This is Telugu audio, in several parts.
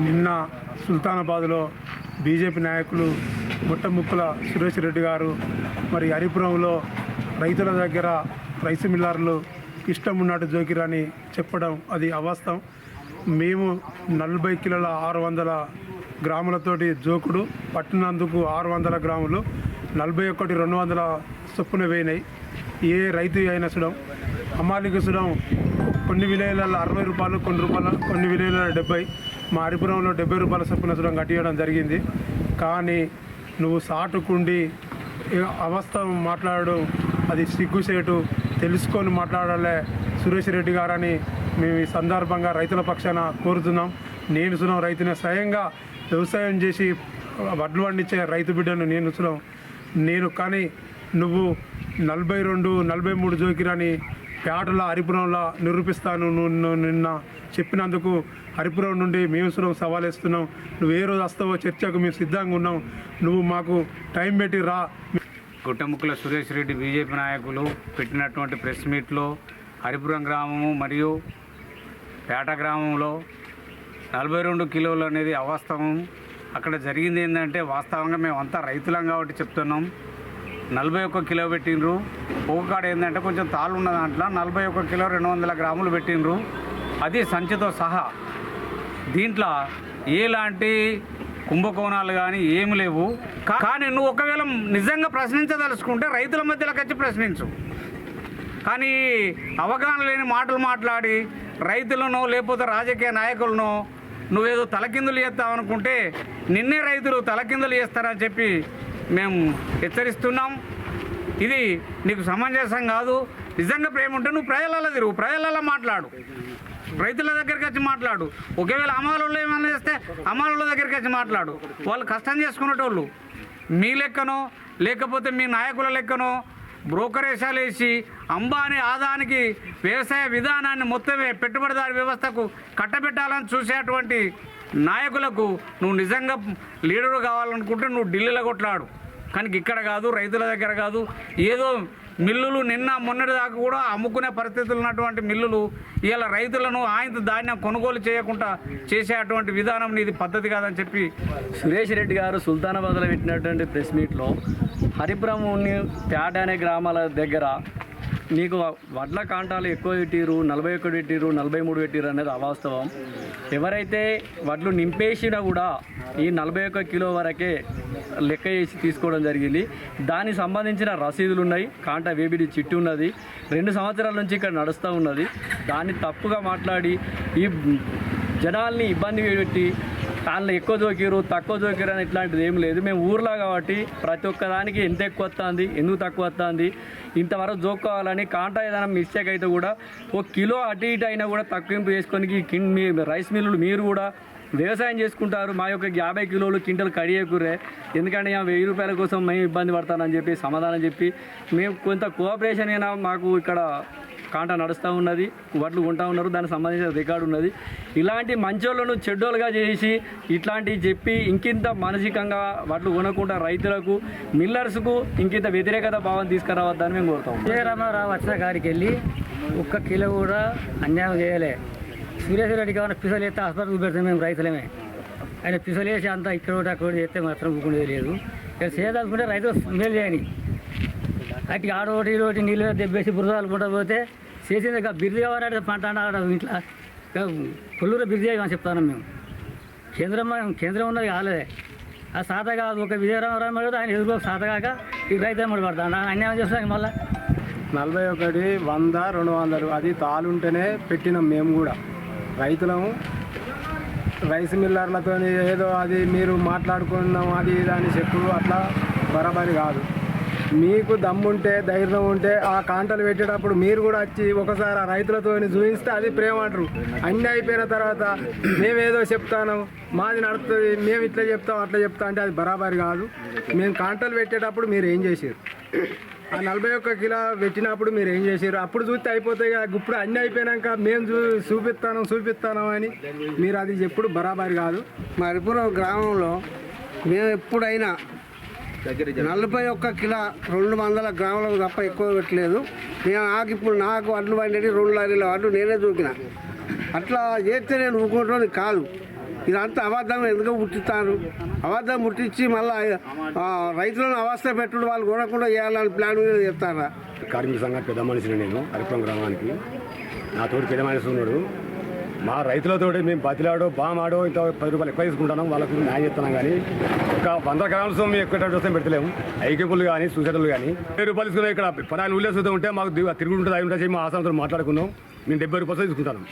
నిన్న సుల్తానాబాద్లో బీజేపీ నాయకులు ముట్టముక్కుల సురేష్ రెడ్డి గారు మరి హరిపురంలో రైతుల దగ్గర రైస్ మిల్లర్లు ఇష్టం ఉన్నట్టు జోకిరని చెప్పడం అది అవాస్తవం. మేము 40 కిలోల 600 గ్రాములతోటి జోకుడు పట్టినందుకు 600 గ్రాములు 41 200 చొప్పున వేయినాయి. ఏ రైతు అయినా చూడం అమ్మాలికి చూడం కొన్ని విలేజ్లలో 60 రూపాయలు, కొన్ని విలేజ్లలో 70. మా హరిపురంలో 70 రూపాయల చొప్పున చూడం కట్టియడం జరిగింది. కానీ నువ్వు సాటుకుండి అవాస్తవం మాట్లాడడం అది సిగ్గుసేటు, తెలుసుకొని మాట్లాడాలే సురేష్ రెడ్డి గారని మేము ఈ సందర్భంగా రైతుల పక్షాన కోరుతున్నాం. నేను సునం రైతునే, స్వయంగా వ్యవసాయం చేసి వడ్లు పండించే రైతు బిడ్డను నేను కానీ నువ్వు 42 43 జోకిరని పేటల హరిపురంలో నిరూపిస్తాను నిన్న చెప్పినందుకు హరిపురం నుండి మేము సురం సవాలేస్తున్నాం. నువ్వు ఏ రోజు వస్తావో చర్చకు మేము సిద్ధంగా ఉన్నాం. నువ్వు మాకు టైం పెట్టి రా. గుట్టముక్కుల సురేష్ రెడ్డి బీజేపీ నాయకులు పెట్టినటువంటి ప్రెస్ మీట్లో హరిపురం గ్రామము మరియు పేట గ్రామంలో 42 కిలోలు అనేది అవాస్తవం. అక్కడ జరిగింది ఏంటంటే వాస్తవంగా మేమంతా రైతులం కాబట్టి చెప్తున్నాం. 41 కిలో పెట్టిండ్రు. ఒక్కొక్కడ ఏంటంటే కొంచెం తాళ్ళు ఉన్న దాంట్లో 41 కిలో 200 గ్రాములు పెట్టిండ్రు, అది సంచితో సహా. దీంట్లో ఎలాంటి కుంభకోణాలు కానీ ఏమి లేవు. కానీ నువ్వు ఒకవేళ నిజంగా ప్రశ్నించదలుచుకుంటే రైతుల మధ్యలోకి వచ్చి ప్రశ్నించు. కానీ అవగాహన లేని మాటలు మాట్లాడి రైతులను లేకపోతే రాజకీయ నాయకులను నువ్వేదో తలకిందులు చేస్తావు అనుకుంటే నిన్నే రైతులు తలకిందులు చేస్తారని చెప్పి మేము హెచ్చరిస్తున్నాం. ఇది నీకు సమంజసం కాదు. నిజంగా ప్రేమ ఉంటే నువ్వు ప్రజలలో తిరుగు, ప్రజలలో మాట్లాడు, రైతుల దగ్గరికి వచ్చి మాట్లాడు. ఒకవేళ అమలు ఏమైనా చేస్తే అమలు దగ్గరికి వచ్చి మాట్లాడు. వాళ్ళు కష్టం చేసుకునేటోళ్ళు మీ లెక్కనో లేకపోతే మీ నాయకుల లెక్కనో బ్రోకరేషాలు వేసి అంబానీ ఆదానికి వ్యవసాయ విధానాన్ని మొత్తమే పెట్టుబడిదారి వ్యవస్థకు కట్టబెట్టాలని చూసేటువంటి నాయకులకు నువ్వు నిజంగా లీడరు కావాలనుకుంటే నువ్వు ఢిల్లీలో కొట్లాడు. కానీ ఇక్కడ కాదు, రైతుల దగ్గర కాదు. ఏదో మిల్లులు నిన్న మొన్నటి దాకా కూడా అమ్ముకునే పరిస్థితులు ఉన్నటువంటి మిల్లులు ఇలా రైతులను ఆయన ధాన్యం కొనుగోలు చేయకుండా చేసేటువంటి విధానం ఇది పద్ధతి కాదని చెప్పి సురేష్ రెడ్డి గారు సుల్తానాబాద్లో పెట్టినటువంటి ప్రెస్ మీట్లో హరిపురం పేట అనే గ్రామాల దగ్గర నీకు వడ్ల కాంటాలు ఎక్కువ పెట్టిరు, 41 పెట్టిరు, 43 పెట్టిరు అనేది అవాస్తవం. ఎవరైతే వడ్లు నింపేసినా కూడా ఈ 41 కిలో వరకే లెక్క చేసి తీసుకోవడం జరిగింది. దానికి సంబంధించిన రసీదులు ఉన్నాయి, కాంటా వేబిడి చిట్టు ఉన్నది, 2 సంవత్సరాల నుంచి ఇక్కడ నడుస్తూ ఉన్నది. దాన్ని తప్పుగా మాట్లాడి ఈ జనాల్ని ఇబ్బంది పెట్టి దానిలో ఎక్కువ జోకిరు తక్కువ జోకిరు అని ఇట్లాంటిది ఏం లేదు. మేము ఊర్లో కాబట్టి ప్రతి ఒక్కదానికి ఎంత ఎక్కువ వస్తుంది, ఎందుకు తక్కువ వస్తుంది, ఇంతవరకు జోక్కోవాలని కాంటా ఏదైనా మిస్టేక్ అయితే కూడా 1 కిలో అటు ఇటు అయినా కూడా తక్కువింపు చేసుకొని మీ రైస్ మిల్లులు మీరు కూడా వ్యవసాయం చేసుకుంటారు. మా యొక్క 50 కిలోలు క్వింటల్ కడియకురే, ఎందుకంటే 1000 రూపాయల కోసం మేము ఇబ్బంది పడతానని చెప్పి సమాధానం చెప్పి మేము కొంత కోఆపరేషన్ అయినా మాకు ఇక్కడ కాంటా నడుస్తూ ఉన్నది, వడ్లు కొంటా ఉన్నారు, దానికి సంబంధించిన రికార్డు ఉన్నది. ఇలాంటి మంచోళ్ళను చెడ్డోళ్ళుగా చేసి ఇట్లాంటివి చెప్పి ఇంకింత మానసికంగా వడ్లు కొనకుండా రైతులకు మిల్లర్స్కు ఇంకింత వ్యతిరేకత భావం తీసుకురావద్దని మేము కోరుతాం. రామారావు వచ్చిన కాడికి వెళ్ళి 1 కిలో కూడా అన్యాయం చేయలే. సురేష్ రెడ్డికి ఏమైనా పిసలు వేస్తే హాస్పిటల్ పెడతాం మేము రైతులమే. ఆయన పిసలు వేసి అంతా ఇక్కడ అక్కడ చేస్తే మాత్రం ఊరుకునేది లేదు. ఇక్కడ చేయదలుచుకుంటే రైతులు మేలు చేయని అటు ఆడోటి ఇరోటి నీళ్ళు దెబ్బేసి బురదలుకుంటా పోతే చేసింది బిర్ది కావాలంటే పంట ఇంట్లో కొల్లూరు బిర్ది అని చెప్తాను మేము. కేంద్రం ఉన్నది కాలేదే, ఆ సాత కాదు. ఒక విజయరామరావు ఆయన ఎదురుకో సాత కాక ఈ రైతు అమ్మడి పడతాను అన్యాయం చేస్తాను. మళ్ళీ 41 100 200 అది తాలుంటేనే పెట్టినాం. మేము కూడా రైతులము, రైస్ మిల్లర్లతో ఏదో అది మీరు మాట్లాడుకున్నాం అది దాని చెప్పు అట్లా బరాబరి కాదు. మీకు దమ్ముంటే ధైర్యం ఉంటే ఆ కాంటలు పెట్టేటప్పుడు మీరు కూడా వచ్చి ఒకసారి ఆ రైతులతో చూపిస్తే అది ప్రేమ అంటారు. అన్నీ అయిపోయిన తర్వాత మేమేదో చెప్తాను, మాది నడుస్తుంది, మేము ఇట్లా చెప్తాం అట్లా చెప్తాం అంటే అది బరాబరి కాదు. మేము కాంటలు పెట్టేటప్పుడు మీరు ఏం చేశారు? ఆ 41 కిలో పెట్టినప్పుడు మీరు ఏం చేశారు? అప్పుడు చూస్తే అయిపోతాయి. ఇప్పుడు అన్నీ అయిపోయాక మేము చూపిస్తాను అని మీరు అది ఎప్పుడు బరాబరి కాదు. మా హరిపురం గ్రామంలో మేము ఎప్పుడైనా 41 కిలో 200 గ్రాములకు తప్ప ఎక్కువ పెట్టలేదు. నేను ఇప్పుడు నాకు వడ్లు పండేది 2 లారీల వడ్లు నేనే దూకిన. అట్లా చేస్తే నేను ఊరుకోవడం కాదు. ఇదంతా అబద్ధం ఎందుకు పుట్టిస్తారు. అబద్ధం పుట్టించి మళ్ళీ రైతులను అవస్థ పెట్టుడు వాళ్ళు కొనకుండా చేయాలని ప్లాన్ మీద చెప్తారా. కార్మిక సంఘం పెద్ద మనిషిని నేను హరిపురం గ్రామానికి. నా తోటి పెద్ద మనిషి ఉన్నాడు. మా రైతులతో మేము బతిలాడో బామాడో ఇంత 10 రూపాయలు ఎక్కువ తీసుకుంటున్నాం, వాళ్ళకు న్యాయం చేస్తున్నాం. కానీ ఒక 100 గ్రాముల సొమ్ము ఎక్కువ వస్తే పెడతలేము. ఐక్యపులు కానీ సూచనలు కానీ 10 రూపాయలు తీసుకున్నాం. ఇక్కడ పలానా ఉల్లేసుతూ ఉంటే మాకు తిరుగుంటుంది అయి ఉంటుంది. మా ఆసాంతో మాట్లాడుకున్నాం. మేము 70 రూపాయలు తీసుకుంటాం.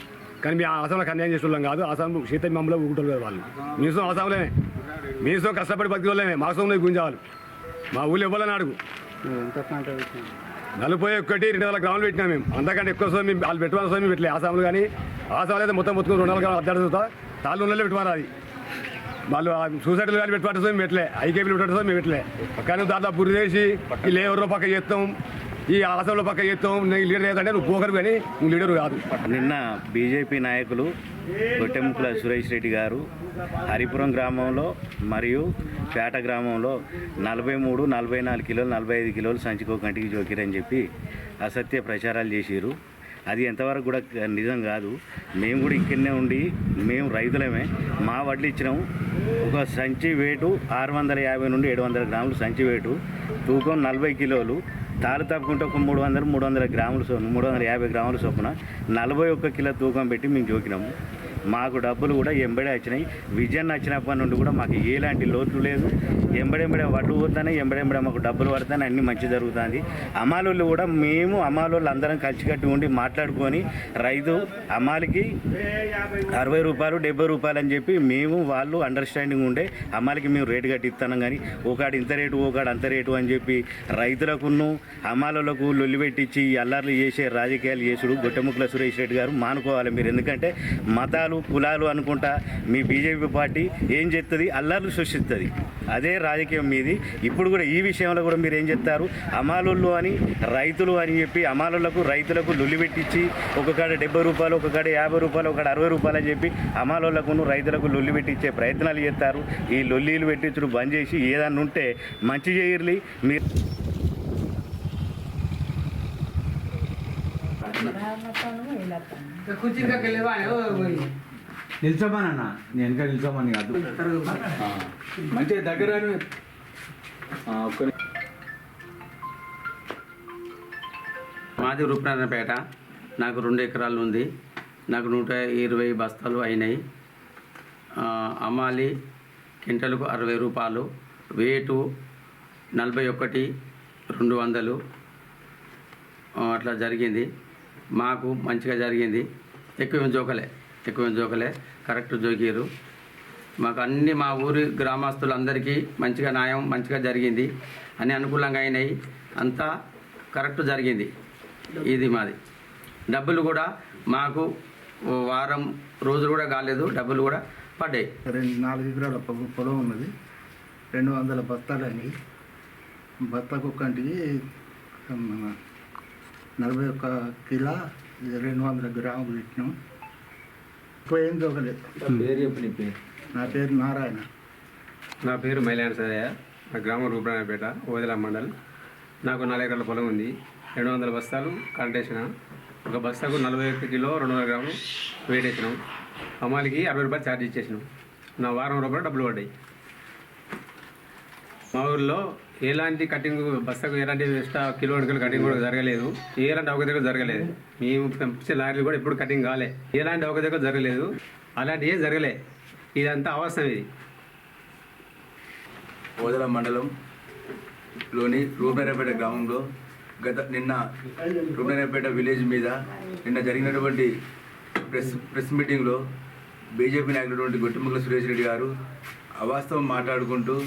కానీ మీ ఆసాంలకు అన్యాయం చేసేవాళ్ళం కాదు. ఆసాం సీత మమ్మల్ని ఊకుంటారు కదా వాళ్ళు. మీసం ఆసాంలోనే మీసం కష్టపడి బతికి వాళ్ళమే. మా సొమ్ము గుంజాలి. మా ఊళ్ళో ఇవ్వాలని అడుగు 41 200 గ్రాములు పెట్టినాం మేము. అంతకంటే ఎక్కువ సొమ్ము మేము వాళ్ళు పెట్టుకోవాలి. సొమ్ము పెట్టలే ఆసాములు కానీ. ఆసాములు అయితే మొత్తం 200 గ్రాములు అడ్డాడుతా తాళ్ళు ఉన్నలే పెట్టుకోవాలి. అది వాళ్ళు సూసైడ్లు కానీ పెట్టుకుంటే సొమ్ము పెట్టలే. ఐకేపీలు పెట్టుకుంటే సొమ్ము పెట్టలే. కానీ దాంట్లో బుర్రి వేసి ఈ లేబర్లో పక్క చేస్తాం, ఈ ఆసాంలో పక్క చేస్తాం. నేను లీడర్ ఏదంటే నువ్వు పోకరు కానీ నువ్వు లీడర్ కాదు. నిన్న బీజేపీ నాయకులు గొట్టెముక్కల సురేష్ రెడ్డి గారు హరిపురం గ్రామంలో మరియు పేట గ్రామంలో 43, 44 కిలోలు 45 కిలోలు సంచికో కంటికి జోకిరని చెప్పి అసత్య ప్రచారాలు చేసిరు. అది ఎంతవరకు కూడా నిజం కాదు. మేము కూడా ఇక్కడనే ఉండి మేము రైతులమే. మా వడ్లు ఇచ్చినాము. ఒక సంచి వెయిటు 650 నుండి 700 గ్రాములు సంచి వెయిటు, తూకం 40 కిలోలు. తాలు తప్పుకుంటే ఒక 300 గ్రాములు 350 గ్రాముల చొప్పున 41 కిలో తూకం పెట్టి మేము జోకినాము. మాకు డబ్బులు కూడా ఎంబడే వచ్చినాయి. విజన్ వచ్చినప్పటి నుండి కూడా మాకు ఎలాంటి లోటు లేదు. ఎంబడెంబడే వడ్లు పోతానే, ఎంబడెంబడే మాకు డబ్బులు పడతానే, అన్నీ మంచి జరుగుతుంది. అమ్మాలోళ్ళు కూడా మేము అమ్మాలోళ్ళు అందరం కలిసికట్టి ఉండి మాట్లాడుకొని రైతు అమ్మాలికి 60 రూపాయలు 70 రూపాయలు అని చెప్పి మేము వాళ్ళు అండర్స్టాండింగ్ ఉండే అమ్మాలికి మేము రేటు కట్టి ఇస్తాం. కానీ ఒకడు ఇంత రేటు ఒకడు అంత రేటు అని చెప్పి రైతులకును అమ్మాలకు లొల్లి పెట్టించి అల్లర్లు చేసే రాజకీయాలు చేసుడు గొట్టెముక్కల సురేష్ రెడ్డి గారు మానుకోవాలి మీరు. ఎందుకంటే మతాలు కులాలు అనుకుంటా మీ బీజేపీ పార్టీ ఏం చేస్తుంది, అల్లర్లు సృష్టిస్తుంది. అదే రాజకీయం మీది. ఇప్పుడు కూడా ఈ విషయంలో కూడా మీరు ఏం చెప్తారు, అమాలోళ్ళు అని రైతులు అని చెప్పి అమాలోళ్లకు రైతులకు లొల్లి పెట్టించి ఒక కాడ 70 రూపాయలు, ఒక కాడ 50 రూపాయలు, ఒక కాడ 60 రూపాయలు అని చెప్పి అమాలోళ్లకు రైతులకు లొల్లి పెట్టించే ప్రయత్నాలు చేస్తారు. ఈ లొల్లీలు పెట్టించడం బంద్ చేసి ఏదన్నా ఉంటే మంచి చేయర్లి. మీరు నిల్చోమనన్న నేను వెనక నిల్చోమని కాదు మంచిగా దగ్గర మాది రూపనారాయణపేట. నాకు 2 ఎకరాలు ఉంది. నాకు 120 బస్తాలు అయినాయి. అమ్మాలి క్వింటల్కు 60 రూపాయలు, వెయిటు 41 200 అట్లా జరిగింది. మాకు మంచిగా జరిగింది. ఎక్కువ జోకలే కరెక్ట్ జోకిరు. మాకు అన్ని మా ఊరి గ్రామస్తులందరికీ మంచిగా న్యాయం మంచిగా జరిగింది. అన్ని అనుకూలంగా అయినాయి. అంతా కరెక్ట్ జరిగింది. ఇది మాది. డబ్బులు కూడా మాకు వారం రోజులు కూడా కాలేదు, డబ్బులు కూడా పడ్డాయి. 4 ఎకరాల పొలం ఉన్నది. 200 బస్తాలని బత్తాకు కంటికి 41 కిలో 200 గ్రాములు పెట్టినాం. ఏం దొరకలేదు. నా పేరు నారాయణ. నా పేరు మైలాన్ సరయ్య. నా గ్రామం రూపనారాయణపేట, ఓదెల మండల్. నాకు 4 ఎకరాల పొలం ఉంది. 200 బస్తాలు కరెంట్ వేసిన. ఒక బస్తాకు 41 కిలో 200 గ్రాములు వెయిట్ వేసినాం. అమ్మాలికి 60 రూపాయలు ఛార్జ్ ఇచ్చేసినాం. నా వారం రూపాయలు డబ్బులు పడ్డాయి. మా ఊళ్ళో ఎలాంటి కటింగ్ బస్తాకు ఎలాంటి ఎక్స్ట్రా కిలో 2 కిలో కటింగ్ కూడా జరగలేదు. ఎలాంటి అవకతవకలు జరగలేదు. మేము పంపించే లారీలు కూడా ఎప్పుడు కటింగ్ కాలే. ఎలాంటి అవకతవకలు జరగలేదు. అలాంటి ఏం జరగలే. ఇదంతా అవసరం. ఇది ఓదెల మండలంలోని రూపనారాయణపేట గ్రామంలో నిన్న రూపనారాయణపేట విలేజ్ మీద నిన్న జరిగినటువంటి ప్రెస్ మీటింగ్లో బీజేపీ నాయకుడు గొట్టెముక్కల సురేష్ రెడ్డి గారు అవాస్తవం మాట్లాడుకుంటూ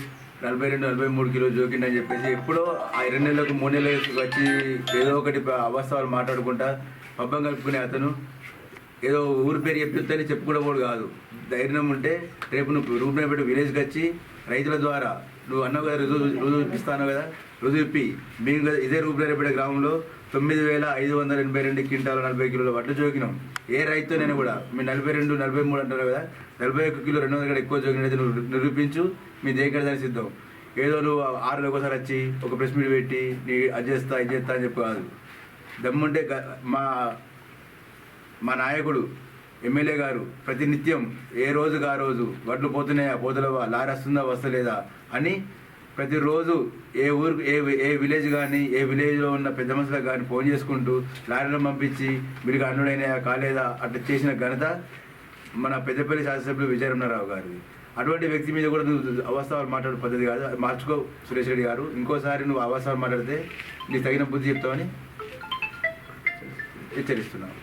42-43 కిలో జోకిండని చెప్పేసి ఎప్పుడో ఆ 2 నెలలకు 3 నెలలకు వచ్చి ఏదో ఒకటి అవాస్తవాలు మాట్లాడుకుంటా పబ్బం కలుపుకునే అతను ఏదో ఊరి పేరు చెప్పిస్తేనే చెప్పుకోవడం కాదు. ధైర్యం ఉంటే రేపు నువ్వు రూపనారాయణపేట విలేజ్కి వచ్చి రైతుల ద్వారా నువ్వు అన్నావు కదా, రుజువు ఇస్తాను కదా, రుజువు ఇప్పి మేము కదా ఇదే రూపనారాయణపేట గ్రామంలో 9,582 క్వింటాలు 40 కిలోల వడ్లు జోకినాం. ఏ రైతునైనా కూడా మీరు 42, 43 అంటారు కదా, 41 కిలో 200 కంటే ఎక్కువ జోకినైతే నువ్వు నిరూపించు. మీ దగ్గర దాన్ని సిద్ధం. ఏదో నువ్వు 6 నెలలకు ఒకసారి వచ్చి ఒక ప్రెస్ మీట్ పెట్టి నీ అది చేస్తా ఇది చేస్తా అని చెప్పి కాదు. దమ్ముంటే మా నాయకుడు ఎమ్మెల్యే గారు ప్రతినిత్యం ఏ రోజుగా ఆ రోజు వడ్లు పోతున్నాయా పోతలేవా, లారీ వస్తుందా వస్తలేదా అని ప్రతిరోజు ఏ ఊరు ఏ విలేజ్ కానీ ఏ విలేజ్లో ఉన్న పెద్ద మనుషులకు కానీ ఫోన్ చేసుకుంటూ లారీలను పంపించి మీరు అన్నుడైనా కాలేదా అట్లా చేసిన ఘనత మన పెద్దపల్లి శాసనసభ్యులు విజయరమణారావు గారిది. అటువంటి వ్యక్తి మీద కూడా నువ్వు అవాస్తవాలు మాట్లాడే పద్ధతి కాదు, మార్చుకో సురేష్ రెడ్డి గారు. ఇంకోసారి నువ్వు అవాస్తవాలు మాట్లాడితే నీకు తగిన బుద్ధి చెప్తామని హెచ్చరిస్తున్నావు.